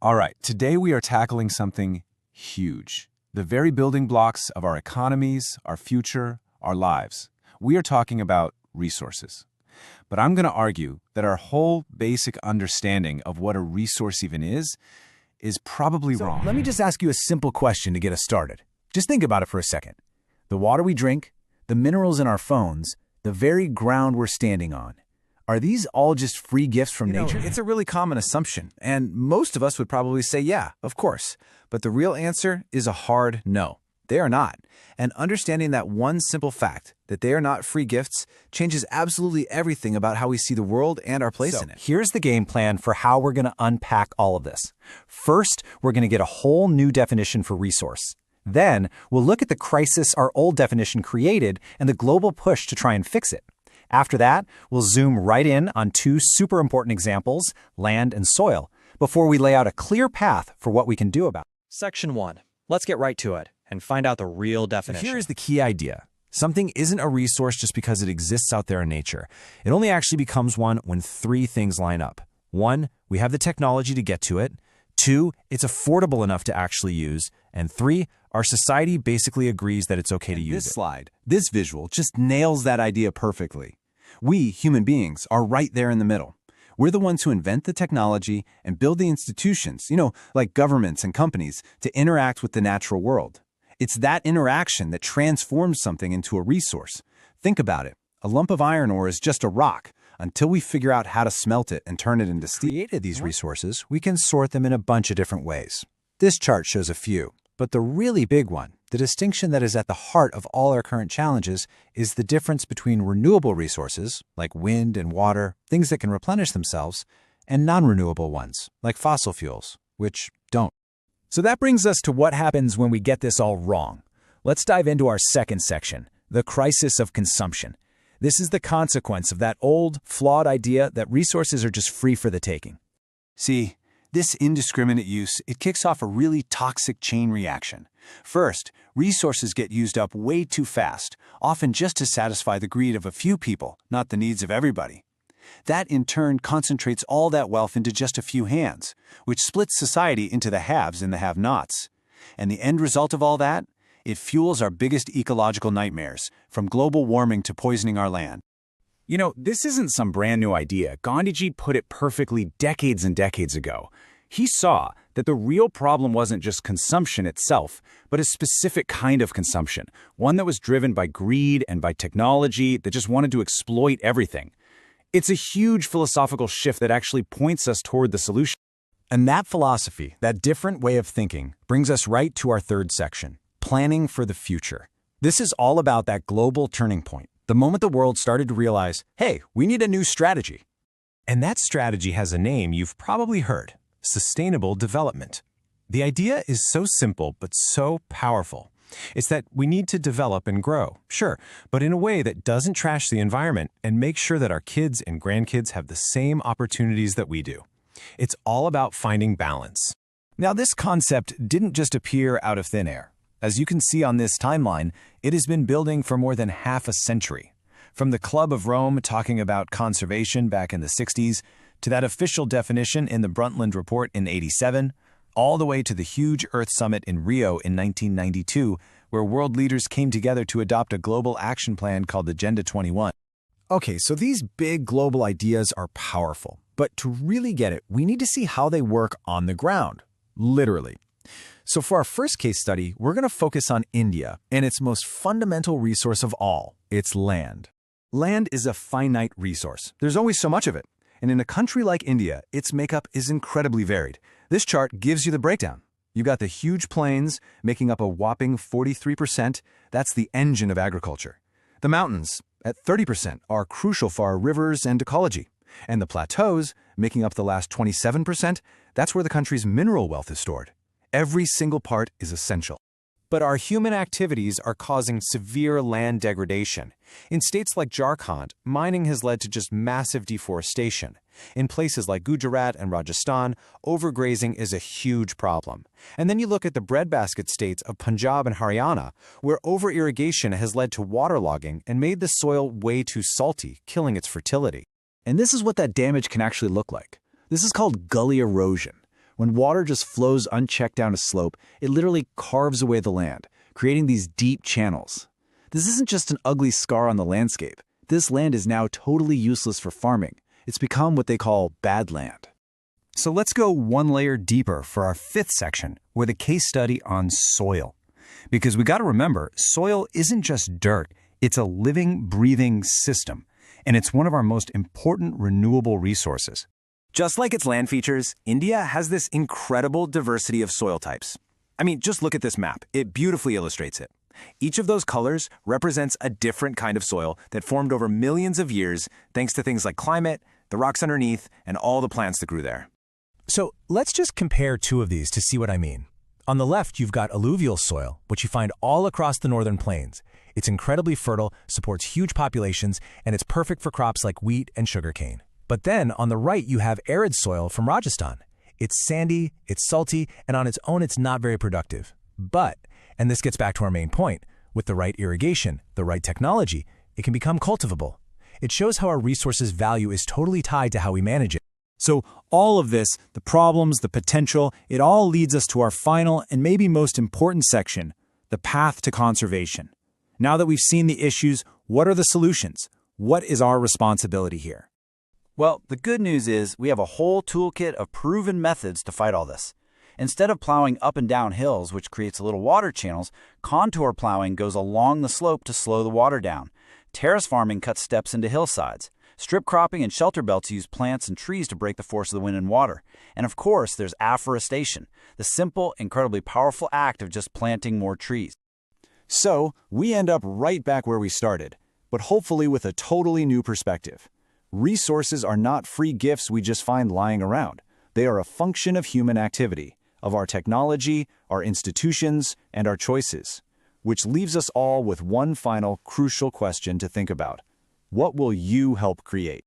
All right, today we are tackling something huge. The very building blocks of our economies, our future, our lives. We are talking about resources. But I'm going to argue that our whole basic understanding of what a resource even is probably wrong. Let me just ask you a simple question to get us started. Just think about it for a second. The water we drink, the minerals in our phones, the very ground we're standing on. Are these all just free gifts from nature? It's a really common assumption, and most of us would probably say, yeah, of course. But the real answer is a hard no. They are not. And understanding that one simple fact, that they are not free gifts, changes absolutely everything about how we see the world and our place in it. Here's the game plan for how we're going to unpack all of this. First, we're going to get a whole new definition for resource. Then, we'll look at the crisis our old definition created and the global push to try and fix it. After that, we'll zoom right in on two super important examples, land and soil, before we lay out a clear path for what we can do about it. Section 1. Let's get right to it and find out the real definition. Here is the key idea. Something isn't a resource just because it exists out there in nature. It only actually becomes one when three things line up. 1, we have the technology to get to it. 2, it's affordable enough to actually use. And 3, our society basically agrees that it's okay to use it. This slide, this visual, just nails that idea perfectly. We, human beings, are right there in the middle. We're the ones who invent the technology and build the institutions, like governments and companies, to interact with the natural world. It's that interaction that transforms something into a resource. Think about it. A lump of iron ore is just a rock until we figure out how to smelt it and turn it into steel. Created these resources, we can sort them in a bunch of different ways. This chart shows a few, but the really big one, the distinction that is at the heart of all our current challenges, is the difference between renewable resources, like wind and water, things that can replenish themselves, and non-renewable ones, like fossil fuels, which don't. So that brings us to what happens when we get this all wrong. Let's dive into our second section, the crisis of consumption. This is the consequence of that old, flawed idea that resources are just free for the taking. See, this indiscriminate use, it kicks off a really toxic chain reaction. First, resources get used up way too fast, often just to satisfy the greed of a few people, not the needs of everybody. That, in turn, concentrates all that wealth into just a few hands, which splits society into the haves and the have-nots. And the end result of all that? It fuels our biggest ecological nightmares, from global warming to poisoning our land. This isn't some brand new idea. Gandhiji put it perfectly decades and decades ago. He saw that the real problem wasn't just consumption itself, but a specific kind of consumption, one that was driven by greed and by technology that just wanted to exploit everything. It's a huge philosophical shift that actually points us toward the solution. And that philosophy, that different way of thinking, brings us right to our third section, planning for the future. This is all about that global turning point, the moment the world started to realize, hey, we need a new strategy. And that strategy has a name you've probably heard: sustainable development. The idea is so simple but so powerful. It's that we need to develop and grow, sure, but in a way that doesn't trash the environment and make sure that our kids and grandkids have the same opportunities that we do. It's all about finding balance. Now, this concept didn't just appear out of thin air. As you can see on this timeline, it has been building for more than half a century. From the Club of Rome talking about conservation back in the 60s, to that official definition in the Brundtland Report in '87, all the way to the huge Earth Summit in Rio in 1992, where world leaders came together to adopt a global action plan called Agenda 21. Okay, so these big global ideas are powerful, but to really get it, we need to see how they work on the ground, literally. So for our first case study, we're going to focus on India and its most fundamental resource of all, its land. Land is a finite resource. There's always so much of it. And in a country like India, its makeup is incredibly varied. This chart gives you the breakdown. You've got the huge plains, making up a whopping 43%. That's the engine of agriculture. The mountains, at 30%, are crucial for our rivers and ecology. And the plateaus, making up the last 27%, that's where the country's mineral wealth is stored. Every single part is essential. But our human activities are causing severe land degradation. In states like Jharkhand, mining has led to just massive deforestation. In places like Gujarat and Rajasthan, overgrazing is a huge problem. And then you look at the breadbasket states of Punjab and Haryana, where over-irrigation has led to waterlogging and made the soil way too salty, killing its fertility. And this is what that damage can actually look like. This is called gully erosion. When water just flows unchecked down a slope, it literally carves away the land, creating these deep channels. This isn't just an ugly scar on the landscape. This land is now totally useless for farming. It's become what they call bad land. So let's go one layer deeper for our fifth section with a case study on soil. Because we got to remember, soil isn't just dirt, it's a living, breathing system. And it's one of our most important renewable resources. Just like its land features, India has this incredible diversity of soil types. I mean, just look at this map. It beautifully illustrates it. Each of those colors represents a different kind of soil that formed over millions of years thanks to things like climate, the rocks underneath, and all the plants that grew there. So let's just compare two of these to see what I mean. On the left, you've got alluvial soil, which you find all across the northern plains. It's incredibly fertile, supports huge populations, and it's perfect for crops like wheat and sugarcane. But then on the right, you have arid soil from Rajasthan. It's sandy, it's salty, and on its own, it's not very productive. But, and this gets back to our main point, with the right irrigation, the right technology, it can become cultivable. It shows how our resources' value is totally tied to how we manage it. So all of this, the problems, the potential, it all leads us to our final and maybe most important section, the path to conservation. Now that we've seen the issues, what are the solutions? What is our responsibility here? Well, the good news is we have a whole toolkit of proven methods to fight all this. Instead of plowing up and down hills, which creates little water channels, contour plowing goes along the slope to slow the water down. Terrace farming cuts steps into hillsides. Strip cropping and shelter belts use plants and trees to break the force of the wind and water. And of course, there's afforestation, the simple, incredibly powerful act of just planting more trees. So we end up right back where we started, but hopefully with a totally new perspective. Resources are not free gifts we just find lying around. They are a function of human activity, of our technology, our institutions, and our choices. Which leaves us all with one final crucial question to think about. What will you help create?